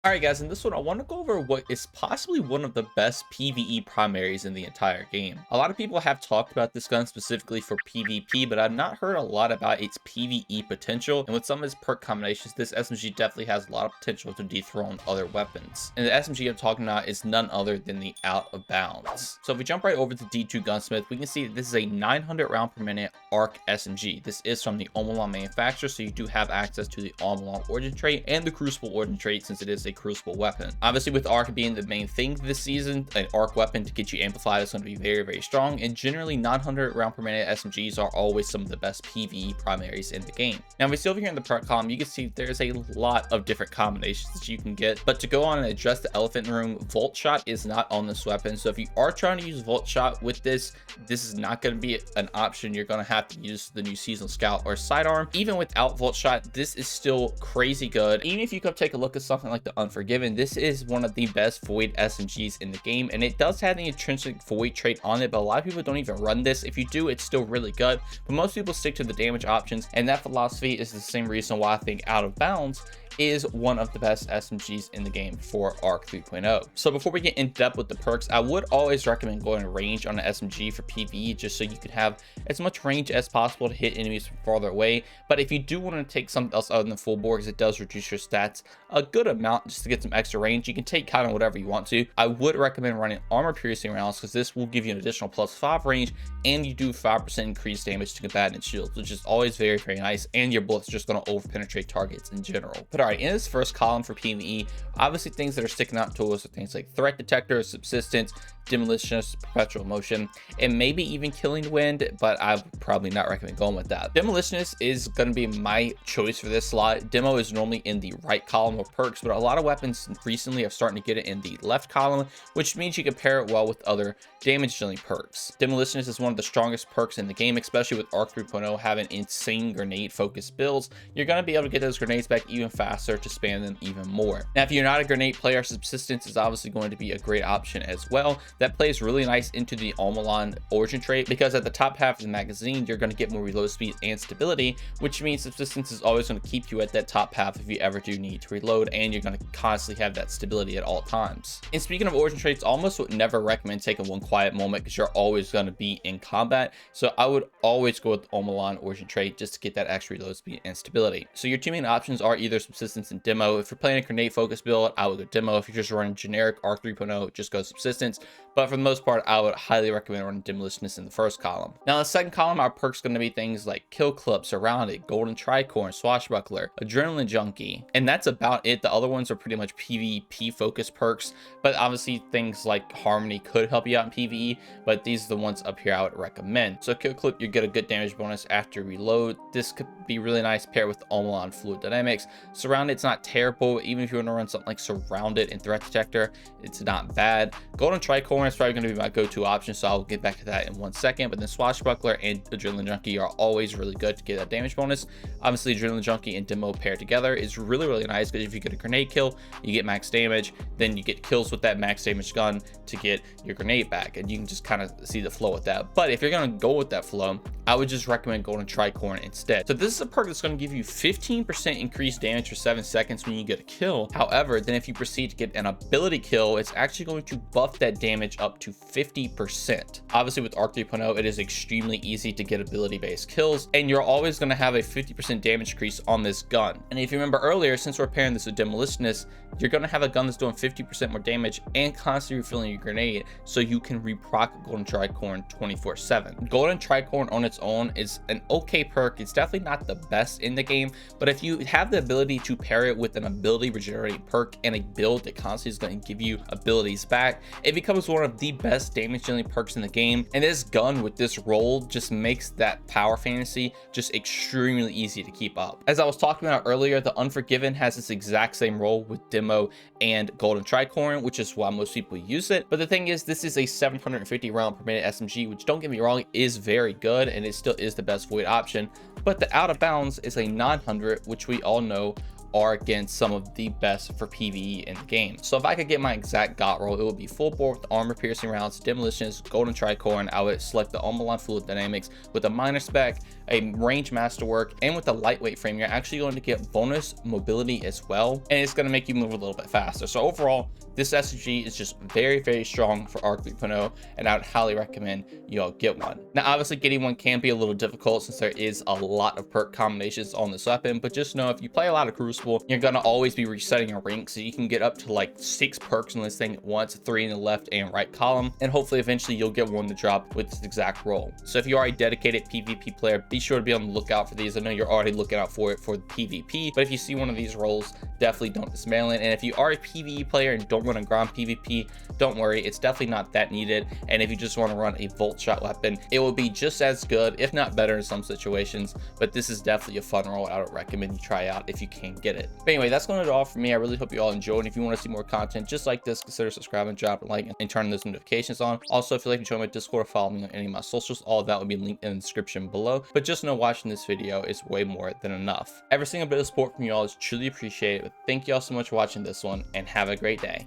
Alright guys, in this one I want to go over what is possibly one of the best PvE primaries in the entire game. A lot of people have talked about this gun specifically for PvP, but I've not heard a lot about its PvE potential, and with some of its perk combinations, this SMG definitely has a lot of potential to dethrone other weapons. And the SMG I'm talking about is none other than the Out of Bounds. So if we jump right over to D2 Gunsmith, we can see that this is a 900 round per minute ARC SMG. This is from the Omalon manufacturer, so you do have access to the Omalon origin trait and the Crucible origin trait since it is a Crucible weapon. Obviously, with ARC being the main thing this season, an ARC weapon to get you amplified is going to be very strong, and generally 900 round per minute SMGs are always some of the best PvE primaries in the game. Now, if we see over here in the perk column, you can see there's a lot of different combinations that you can get, but to go on and address the elephant in the room, Volt Shot is not on this weapon, so if you are trying to use Volt Shot with this is not going to be an option. You're going to have to use the new Seasonal Scout or Sidearm. Even without Volt Shot, this is still crazy good. Even if you come take a look at something like the Unforgiven, this is one of the best Void SMGs in the game, and it does have the intrinsic Void trait on it, but a lot of people don't even run this. If you do, it's still really good, but most people stick to the damage options, and that philosophy is the same reason why I think Out of Bounds is one of the best SMGs in the game for ARC 3.0. So before we get in depth with the perks, I would always recommend going range on an SMG for PvE, just so you can have as much range as possible to hit enemies from farther away. But if you do want to take something else other than full bore, because it does reduce your stats a good amount just to get some extra range, you can take kind of whatever you want to. I would recommend running armor piercing rounds, because this will give you an additional +5 range, and you do 5% increased damage to combatant shields, which is always very nice, and your bullets just going to over penetrate targets in general. But alright, in this first column for PvE, obviously things that are sticking out to us are things like threat detector, subsistence, demolitionist, perpetual motion, and maybe even killing wind, but I would probably not recommend going with that. Demolitionist is going to be my choice for this slot. Demo is normally in the right column of perks, but a lot of weapons recently are starting to get it in the left column, which means you can pair it well with other damage dealing perks. Demolitionist is one of the strongest perks in the game, especially with ARC 3.0 having insane grenade focused builds. You're going to be able to get those grenades back even faster to spam them even more. Now, if you're not a grenade player, subsistence is obviously going to be a great option as well. That plays really nice into the Omalon origin trait, because at the top half of the magazine, you're going to get more reload speed and stability, which means subsistence is always going to keep you at that top half if you ever do need to reload, and you're going to constantly have that stability at all times. And speaking of origin traits, almost would never recommend taking one quiet moment, because you're always going to be in combat. So I would always go with Omalon origin trait just to get that extra reload speed and stability. So your two main options are either subsistence and demo. If you're playing a grenade focus build, I would go demo. If you're just running generic ARC 3.0, just go subsistence. But for the most part, I would highly recommend running demolitionist in the first column. Now, in the second column, our perks going to be things like kill clip, surrounded, golden tricorn, swashbuckler, adrenaline junkie, and that's about it. The other ones are pretty much PvP focused perks, but obviously things like harmony could help you out in PvE, but these are the ones up here I would recommend. So kill clip, you get a good damage bonus after reload. This could be really nice paired with the Omalon fluid dynamics. Surrounded, it's not terrible. Even if you want to run something like surrounded and threat detector, it's not bad. Golden tricorn is probably going to be my go-to option, so I'll get back to that in 1 second. But then swashbuckler and adrenaline junkie are always really good to get that damage bonus. Obviously, adrenaline junkie and demo paired together is really nice, because if you get a grenade kill, you get max damage, then you get kills with that max damage gun to get your grenade back, and you can just kind of see the flow with that. But if you're going to go with that flow, I would just recommend golden tricorn instead. So this is a perk that's going to give you 15% increased damage for 7 seconds when you get a kill. However, then if you proceed to get an ability kill, it's actually going to buff that damage up to 50%. Obviously, with ARC 3.0, it is extremely easy to get ability based kills, and you're always going to have a 50% damage increase on this gun. And if you remember earlier, since we're pairing this with demolitionist, you're going to have a gun that's doing 50% more damage and constantly refilling your grenade, so you can reproc golden tricorn 24/7. Golden tricorn on its own is an okay perk. It's definitely not the best in the game, but if you have the ability to pair it with an ability regenerating perk and a build that constantly is going to give you abilities back, it becomes one of the best damage dealing perks in the game. And this gun with this roll just makes that power fantasy just extremely easy to keep up. As I was talking about earlier, the Unforgiven has this exact same role with demo and golden tricorn, which is why most people use it. But the thing is, this is a 750 round per minute SMG, which, don't get me wrong, is very good, and it still is the best void option. But the Out of Bounds is a 900, which we all know are against some of the best for PvE in the game. So if I could get my exact got roll, it would be full bore with armor piercing rounds, demolitions, golden tricorn. I would select the Omelon fluid dynamics with a minor spec, a range masterwork, and with the lightweight frame, you're actually going to get bonus mobility as well, and it's going to make you move a little bit faster. So overall, this SSG is just very, very strong for Arc 3.0, and I would highly recommend you all get one. Now, obviously, getting one can be a little difficult since there is a lot of perk combinations on this weapon, but just know if you play a lot of Crucible, you're going to always be resetting your rank, so you can get up to like 6 perks on this thing at once, 3 in the left and right column, and hopefully eventually you'll get one to drop with this exact role. So if you are a dedicated PvP player, be sure to be on the lookout for these. I know you're already looking out for it for the PvP, but if you see one of these roles, definitely don't dismantle it. And if you are a PvE player and don't want to grind PvP, don't worry, it's definitely not that needed. And if you just want to run a volt shot weapon, it will be just as good, if not better in some situations, but this is definitely a fun role. I would recommend you try out if you can get it. But anyway, that's going to do all for me. I really hope you all enjoyed, and if you want to see more content just like this, consider subscribing, drop a like, and turning those notifications on. Also, if you'd like to join my Discord or follow me on any of my socials, all of that will be linked in the description below. But just know watching this video is way more than enough. Every single bit of support from you all is truly appreciated. Thank you all so much for watching this one, and have a great day.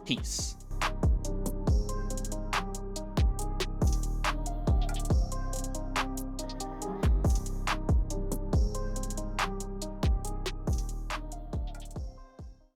Peace.